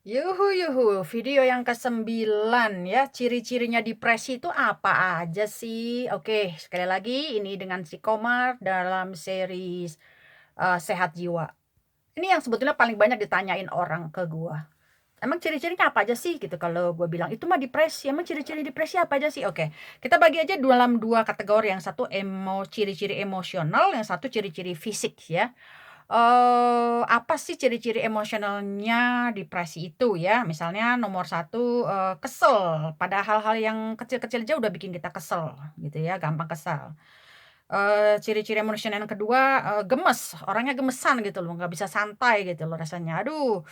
Yuhu yuhu, video yang ke-9 ya, ciri-cirinya depresi itu apa aja sih? Oke, sekali lagi ini dengan si Komar dalam series, Sehat Jiwa. Ini yang sebetulnya paling banyak ditanyain orang ke gua. "Emang ciri-cirinya apa aja sih?" Gitu. Kalau gua bilang, "Itu mah depresi, emang ciri-ciri depresi apa aja sih?" Oke, kita bagi aja dalam 2 kategori, yang satu ciri-ciri emosional, yang satu ciri-ciri fisik ya. Apa sih ciri-ciri emosionalnya depresi itu ya, misalnya nomor satu, kesel pada hal-hal yang kecil-kecil aja udah bikin kita kesel gitu ya, gampang kesal. Ciri-ciri emosional yang kedua, gemes, orangnya gemesan gitu loh, nggak bisa santai gitu loh rasanya. Aduh,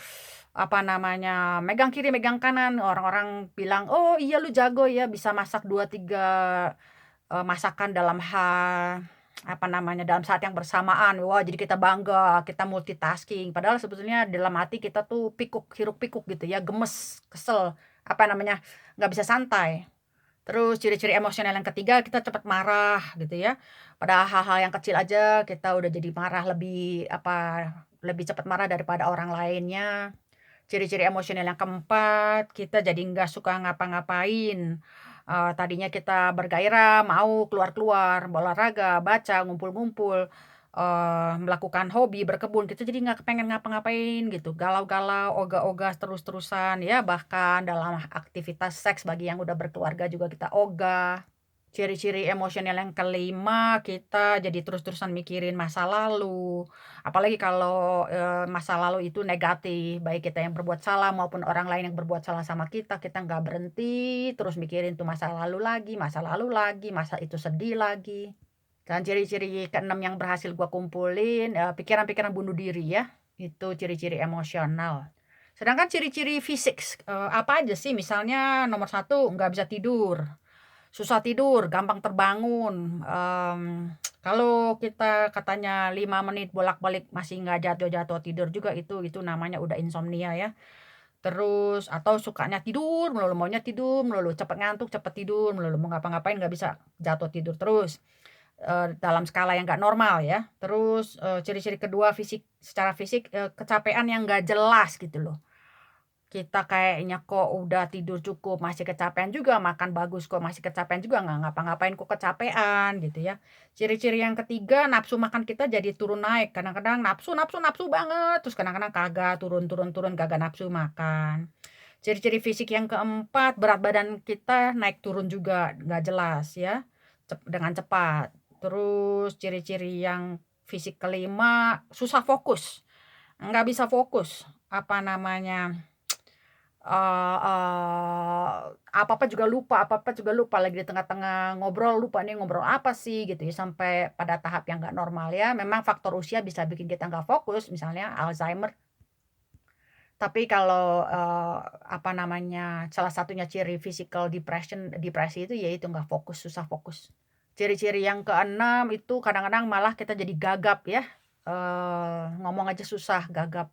apa namanya, megang kiri, megang kanan, orang-orang bilang, "Oh iya lu jago ya bisa masak 2 3 masakan dalam apa namanya, dalam saat yang bersamaan." Wah, jadi kita bangga, kita multitasking. Padahal sebetulnya dalam hati kita tuh pikuk, hiruk pikuk gitu ya, gemes, kesel, apa namanya, nggak bisa santai. Terus ciri-ciri emosional yang ketiga, kita cepat marah gitu ya. Pada hal-hal yang kecil aja kita udah jadi marah lebih lebih cepat marah daripada orang lainnya. Ciri-ciri emosional yang keempat, kita jadi nggak suka ngapa-ngapain. Tadinya kita bergairah, mau keluar-keluar, olahraga, baca, ngumpul-ngumpul, melakukan hobi, berkebun, kita jadi nggak kepengen ngapa-ngapain gitu, galau-galau, ogah-ogah terus-terusan, ya bahkan dalam aktivitas seks bagi yang udah berkeluarga juga kita ogah. Ciri-ciri emosional yang kelima, kita jadi terus-terusan mikirin masa lalu. Apalagi kalau, masa lalu itu negatif, baik kita yang berbuat salah maupun orang lain yang berbuat salah sama kita nggak berhenti terus mikirin tuh masa lalu lagi, masa itu sedih lagi. Dan ciri-ciri keenam yang berhasil gua kumpulin, pikiran-pikiran bunuh diri ya, itu ciri-ciri emosional. Sedangkan ciri-ciri fisik, apa aja sih? Misalnya nomor satu, nggak bisa tidur. Susah tidur, gampang terbangun, kalau kita katanya 5 menit bolak-balik masih nggak jatuh-jatuh tidur juga itu namanya udah insomnia ya. Terus atau sukanya tidur melulu, maunya tidur melulu, cepet ngantuk, cepet tidur melulu, mau ngapa-ngapain nggak bisa, jatuh tidur terus, dalam skala yang nggak normal ya. Terus, ciri-ciri kedua secara fisik, kecapean yang nggak jelas gitu loh. Kita kayaknya kok udah tidur cukup masih kecapean juga, makan bagus kok masih kecapean juga, nggak ngapa-ngapain kok kecapean gitu ya. Ciri-ciri yang ketiga, nafsu makan kita jadi turun naik, kadang-kadang nafsu nafsu nafsu banget, terus kadang-kadang kagak, turun turun turun, kagak nafsu makan. Ciri-ciri fisik yang keempat, berat badan kita naik turun juga, nggak jelas ya, dengan cepat. Terus ciri-ciri yang fisik kelima, susah fokus, nggak bisa fokus, apa namanya, apa-apa juga lupa, lagi di tengah-tengah ngobrol lupa nih ngobrol apa sih gitu ya, sampai pada tahap yang nggak normal ya. Memang faktor usia bisa bikin kita nggak fokus, misalnya Alzheimer. Tapi kalau, apa namanya, salah satunya ciri depresi itu yaitu nggak fokus, susah fokus. Ciri-ciri yang keenam itu kadang-kadang malah kita jadi gagap ya, ngomong aja susah, gagap.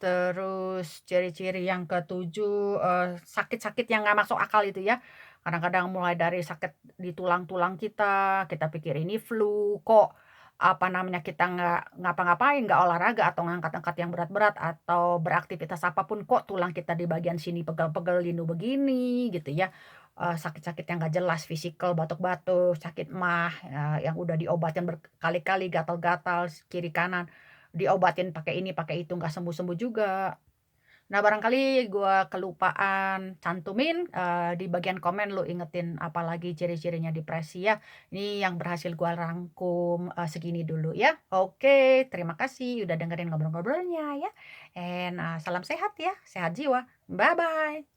Terus ciri-ciri yang ketujuh, sakit-sakit yang nggak masuk akal itu ya. Kadang-kadang mulai dari sakit di tulang-tulang kita pikir ini flu, kok apa namanya, kita nggak ngapa-ngapain, nggak olahraga atau ngangkat-ngangkat yang berat-berat atau beraktivitas apapun, kok tulang kita di bagian sini pegel-pegel, linu begini gitu ya. Sakit-sakit yang nggak jelas, fisikal, batuk-batuk, sakit MAH, yang udah diobatin berkali-kali, gatal-gatal kiri kanan. Diobatin pakai ini, pakai itu, nggak sembuh-sembuh juga. Nah, barangkali gua kelupaan cantumin, di bagian komen lu ingetin apalagi ciri-cirinya depresi ya. Ini yang berhasil gua rangkum, segini dulu ya. Oke, terima kasih udah dengerin ngobrol-ngobrolnya ya, salam sehat ya, sehat jiwa. Bye-bye.